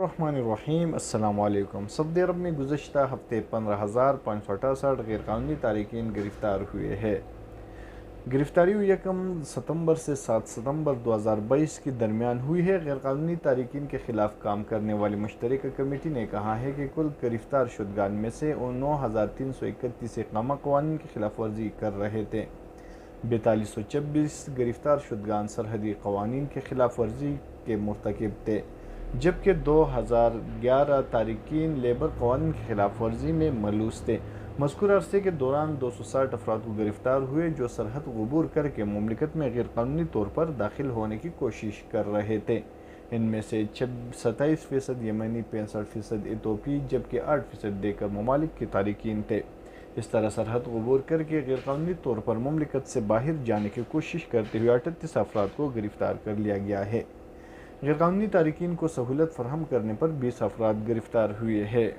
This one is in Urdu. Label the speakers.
Speaker 1: الرحمن الرحیم السلام علیکم۔ سعودی عرب میں گزشتہ ہفتے 15,568 غیر قانونی تارکین گرفتار ہوئے ہیں۔ گرفتاری 1 ستمبر سے 7 ستمبر 2022 کے درمیان ہوئی ہے۔ غیر قانونی تارکین کے خلاف کام کرنے والی مشترکہ کمیٹی نے کہا ہے کہ کل گرفتار شدگان میں سے 9,331 اقامہ قوانین کی خلاف ورزی کر رہے تھے۔ 4226 گرفتار شدگان سرحدی قوانین کی خلاف ورزی کے مرتکب تھے، جبکہ 2011 تارکین لیبر قوانین کی خلاف ورزی میں ملوث تھے۔ مذکورہ عرصے کے دوران 260 افراد کو گرفتار ہوئے جو سرحد عبور کر کے مملکت میں غیر قانونی طور پر داخل ہونے کی کوشش کر رہے تھے۔ ان میں سے 27% یمنی، 65% ایتھوپی جبکہ 8% دیگر ممالک کے تارکین تھے۔ اس طرح سرحد عبور کر کے غیر قانونی طور پر مملکت سے باہر جانے کی کوشش کرتے ہوئے 38 افراد کو گرفتار کر لیا گیا ہے۔ غیر قانونی تارکین کو سہولت فراہم کرنے پر 20 افراد گرفتار ہوئے ہیں۔